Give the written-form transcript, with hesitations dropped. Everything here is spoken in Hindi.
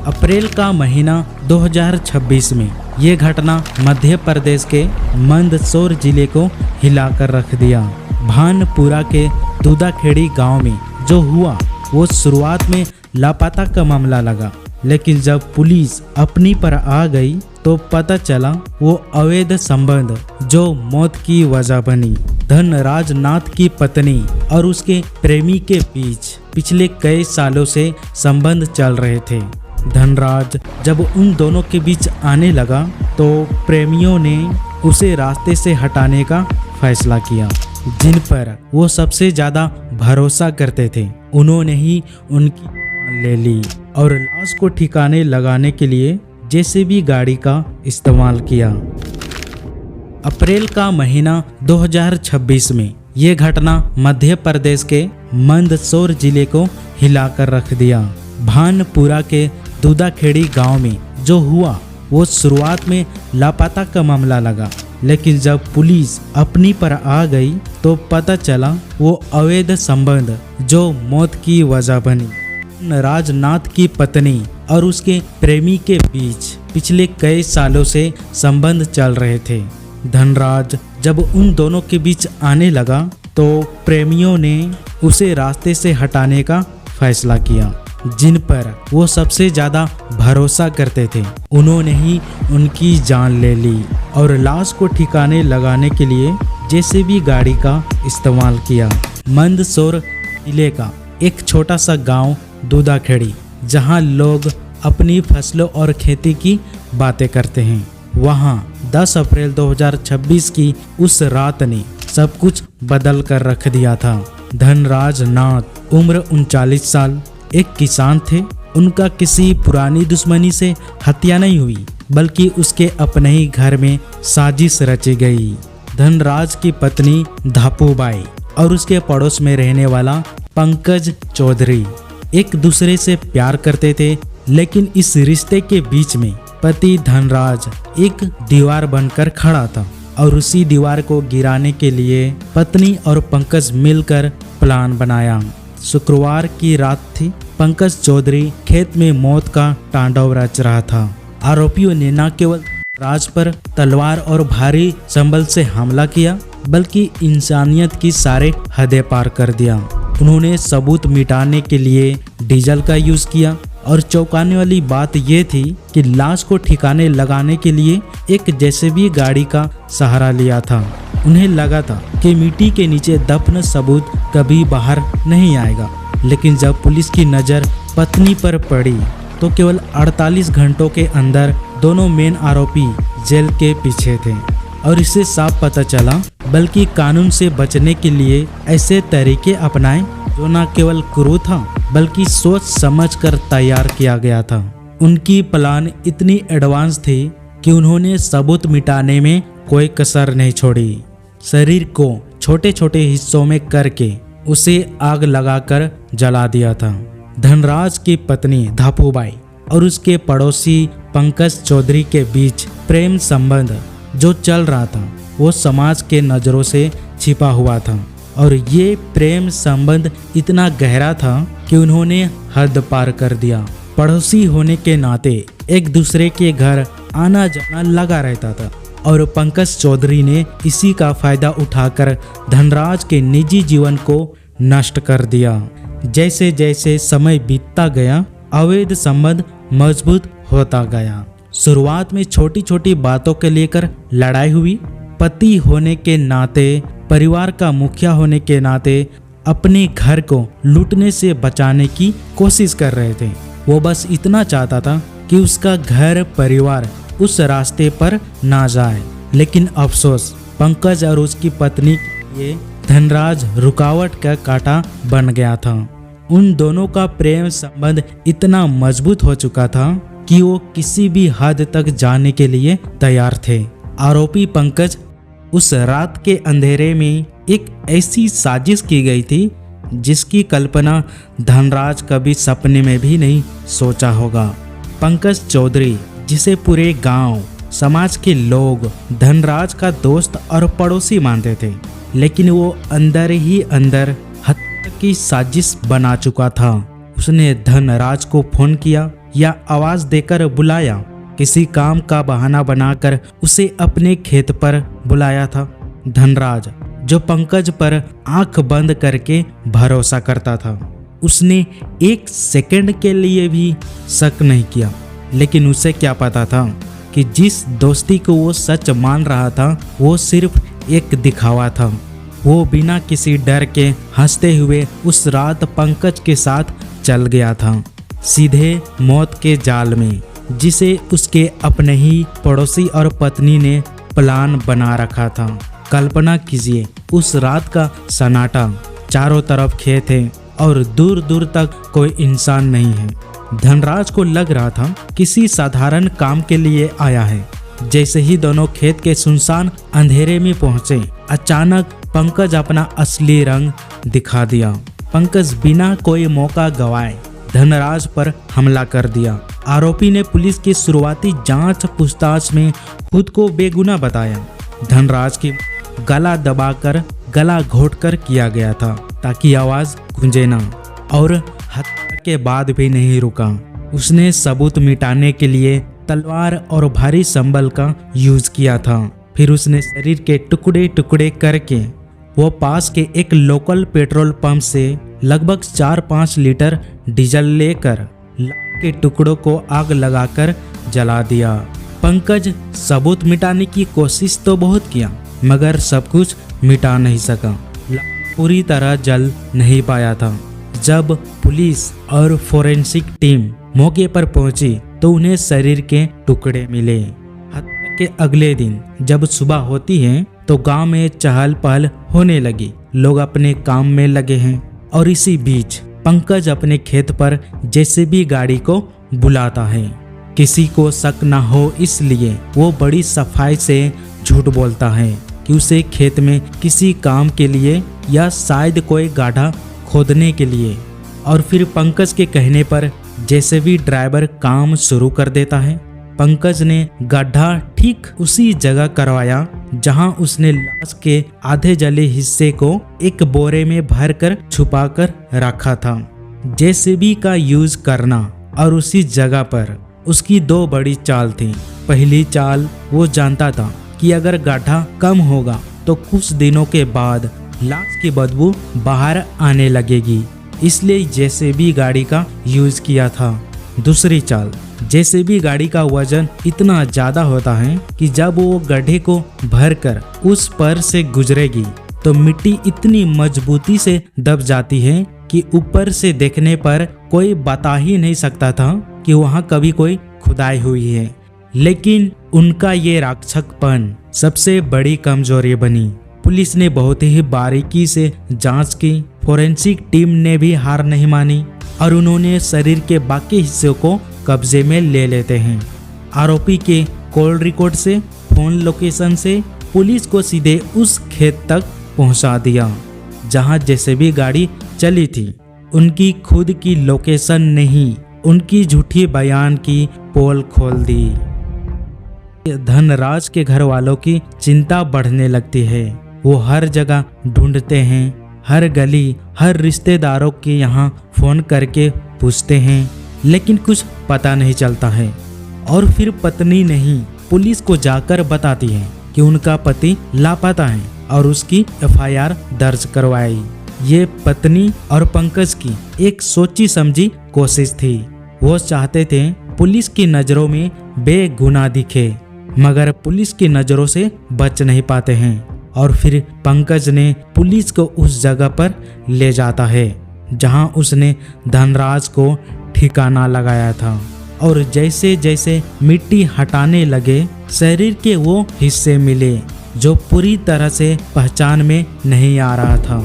अप्रैल का महीना 2026 में ये घटना मध्य प्रदेश के मंदसौर जिले को हिलाकर रख दिया। भानपुरा के दूधाखेड़ी गांव में जो हुआ वो शुरुआत में लापता का मामला लगा, लेकिन जब पुलिस अपनी पर आ गई तो पता चला वो अवैध संबंध जो मौत की वजह बनी। धनराज नाथ की पत्नी और उसके प्रेमी के बीच पिछले कई सालों से संबंध चल रहे थे। धनराज जब उन दोनों के बीच आने लगा तो प्रेमियों ने उसे रास्ते से हटाने का फैसला किया। जिन पर वो सबसे ज्यादा भरोसा करते थे उन्होंने ही उनकी ले ली और लाश को ठिकाने लगाने के लिए जेसीबी गाड़ी का इस्तेमाल किया। अप्रैल का महीना 2026 में ये घटना मध्य प्रदेश के मंदसौर जिले को हिलाकर रख दिया। भानपुरा के दूधाखेड़ी गांव में जो हुआ वो शुरुआत में लापता का मामला लगा, लेकिन जब पुलिस अपनी पर आ गई तो पता चला वो अवैध संबंध जो मौत की वजह बनी। राजनाथ की पत्नी और उसके प्रेमी के बीच पिछले कई सालों से संबंध चल रहे थे। धनराज जब उन दोनों के बीच आने लगा तो प्रेमियों ने उसे रास्ते से हटाने का फैसला किया। जिन पर वो सबसे ज्यादा भरोसा करते थे उन्होंने ही उनकी जान ले ली और लाश को ठिकाने लगाने के लिए जेसीबी गाड़ी का इस्तेमाल किया। मंदसौर जिले का एक छोटा सा गांव दूधाखेड़ी, जहां लोग अपनी फसलों और खेती की बातें करते हैं, वहां 10 अप्रैल 2026 की उस रात ने सब कुछ बदल कर रख दिया था। धनराज नाथ उम्र 39 साल एक किसान थे। उनका किसी पुरानी दुश्मनी से हत्या नहीं हुई, बल्कि उसके अपने ही घर में साजिश रची गई। धनराज की पत्नी धापूबाई और उसके पड़ोस में रहने वाला पंकज चौधरी एक दूसरे से प्यार करते थे, लेकिन इस रिश्ते के बीच में पति धनराज एक दीवार बनकर खड़ा था और उसी दीवार को गिराने के लिए पत्नी और पंकज मिलकर प्लान बनाया। शुक्रवार की रात थी। पंकज चौधरी खेत में मौत का तांडव रच रहा था। आरोपियों ने न केवल राज पर तलवार और भारी संबल से हमला किया, बल्कि इंसानियत की सारे हदें पार कर दिया। उन्होंने सबूत मिटाने के लिए डीजल का यूज किया और चौंकाने वाली बात यह थी कि लाश को ठिकाने लगाने के लिए एक जेसीबी गाड़ी का सहारा लिया था। उन्हें लगा था कि मिट्टी के नीचे दफन सबूत कभी बाहर नहीं आएगा, लेकिन जब पुलिस की नज़र पत्नी पर पड़ी तो केवल 48 घंटों के अंदर दोनों मेन आरोपी जेल के पीछे थे। और इससे साफ पता चला बल्कि कानून से बचने के लिए ऐसे तरीके अपनाए जो न केवल क्रूर था बल्कि सोच समझकर तैयार किया गया था। उनकी प्लान इतनी एडवांस थी कि उन्होंने सबूत मिटाने में कोई कसर नहीं छोड़ी। शरीर को छोटे छोटे हिस्सों में करके उसे आग लगाकर जला दिया था। धनराज की पत्नी धापूबाई और उसके पड़ोसी पंकज चौधरी के बीच प्रेम संबंध जो चल रहा था वो समाज के नजरों से छिपा हुआ था, और ये प्रेम संबंध इतना गहरा था कि उन्होंने हद पार कर दिया। पड़ोसी होने के नाते एक दूसरे के घर आना जाना लगा रहता था और पंकज चौधरी ने इसी का फायदा उठाकर धनराज के निजी जीवन को नष्ट कर दिया। जैसे जैसे समय बीतता गया अवैध संबंध मजबूत होता गया। शुरुआत में छोटी छोटी बातों के लेकर लड़ाई हुई। पति होने के नाते, परिवार का मुखिया होने के नाते अपने घर को लूटने से बचाने की कोशिश कर रहे थे। वो बस इतना चाहता था कि उसका घर परिवार उस रास्ते पर ना जाए, लेकिन अफसोस पंकज और उसकी पत्नी के लिए धनराज रुकावट का कांटा बन गया था। उन दोनों का प्रेम संबंध इतना मजबूत हो चुका था कि वो किसी भी हद तक जाने के लिए तैयार थे। आरोपी पंकज उस रात के अंधेरे में एक ऐसी साजिश की गई थी जिसकी कल्पना धनराज कभी सपने में भी नहीं सोचा होगा। पंकज चौधरी, जिसे पूरे गांव, समाज के लोग धनराज का दोस्त और पड़ोसी मानते थे, लेकिन वो अंदर ही अंदर हत्या की साजिश बना चुका था। उसने धनराज को फोन किया या आवाज देकर बुलाया, किसी काम का बहाना बनाकर उसे अपने खेत पर बुलाया था। धनराज, जो पंकज पर आंख बंद करके भरोसा करता था, उसने एक सेकंड के लिए भी शक नहीं किया। लेकिन उसे क्या पता था कि जिस दोस्ती को वो सच मान रहा था वो सिर्फ एक दिखावा था। वो बिना किसी डर के हंसते हुए उस रात पंकज के साथ चल गया था, सीधे मौत के जाल में, जिसे उसके अपने ही पड़ोसी और पत्नी ने प्लान बना रखा था। कल्पना कीजिए उस रात का सन्नाटा, चारों तरफ खेत है और दूर दूर तक कोई इंसान नहीं है। धनराज को लग रहा था किसी साधारण काम के लिए आया है। जैसे ही दोनों खेत के सुनसान अंधेरे में पहुंचे, अचानक पंकज अपना असली रंग दिखा दिया। पंकज बिना कोई मौका गवाए धनराज पर हमला कर दिया। आरोपी ने पुलिस की शुरुआती जांच पूछताछ में खुद को बेगुनाह बताया। धनराज की गला दबाकर, गला घोटकर किया गया था ताकि आवाज गूंजे ना, और हत्या के बाद भी नहीं रुका। उसने सबूत मिटाने के लिए तलवार और भारी संबल का यूज किया था। फिर उसने शरीर के टुकड़े टुकड़े करके वो पास के एक लोकल पेट्रोल पंप से लगभग 4-5 लीटर डीजल लेकर लाश के टुकड़ों को आग लगाकर जला दिया। पंकज सबूत मिटाने की कोशिश तो बहुत किया, मगर सब कुछ मिटा नहीं सका। पूरी तरह जल नहीं पाया था। जब पुलिस और फोरेंसिक टीम मौके पर पहुंची तो उन्हें शरीर के टुकड़े मिले। हत्या के अगले दिन जब सुबह होती है तो गांव में चहल पहल होने लगी। लोग अपने काम में लगे हैं और इसी बीच पंकज अपने खेत पर जेसीबी गाड़ी को बुलाता है। किसी को शक न हो इसलिए वो बड़ी सफाई से झूठ बोलता है कि उसे खेत में किसी काम के लिए या शायद कोई गाढ़ा खोदने के लिए, और फिर पंकज के कहने पर जेसीबी ड्राइवर काम शुरू कर देता है। पंकज ने गड्ढा ठीक उसी जगह करवाया जहां उसने लाश के आधे जले हिस्से को एक बोरे में भरकर छुपाकर रखा था। जेसीबी का यूज करना और उसी जगह पर उसकी 2 बड़ी चाल थी। पहली चाल, वो जानता था कि अगर गड्ढा कम होगा तो कुछ दिनों के बाद लाश की बदबू बाहर आने लगेगी, इसलिए जेसीबी गाड़ी का यूज किया था। दूसरी चाल, जेसीबी गाड़ी का वजन इतना ज्यादा होता है कि जब वो गड्ढे को भरकर उस पर से गुजरेगी तो मिट्टी इतनी मजबूती से दब जाती है कि ऊपर से देखने पर कोई बता ही नहीं सकता था कि वहाँ कभी कोई खुदाई हुई है। लेकिन उनका ये राक्षसपन सबसे बड़ी कमजोरी बनी। पुलिस ने बहुत ही बारीकी से जांच की। फोरेंसिक टीम ने भी हार नहीं मानी और उन्होंने शरीर के बाकी हिस्सों को कब्जे में ले लेते हैं। आरोपी के कॉल रिकॉर्ड से, फोन लोकेशन से पुलिस को सीधे उस खेत तक पहुंचा दिया जहां जेसीबी गाड़ी चली थी। उनकी खुद की लोकेशन नहीं, उनकी झूठी बयान की पोल खोल दी। धनराज के घर वालों की चिंता बढ़ने लगती है। वो हर जगह ढूंढते हैं, हर गली, हर रिश्तेदारों के यहाँ फोन करके पूछते हैं, लेकिन कुछ पता नहीं चलता है। और फिर पत्नी नहीं, पुलिस को जाकर बताती है कि उनका पति लापता है और उसकी FIR दर्ज करवाई। ये पत्नी और पंकज की एक सोची समझी कोशिश थी। वो चाहते थे पुलिस की नज़रों में बेगुनाह दिखे, मगर पुलिस की नज़रों से बच नहीं पाते हैं। और फिर पंकज ने पुलिस को उस जगह पर ले जाता है जहां उसने धनराज को ठिकाना लगाया था। और जैसे जैसे मिट्टी हटाने लगे, शरीर के वो हिस्से मिले जो पूरी तरह से पहचान में नहीं आ रहा था।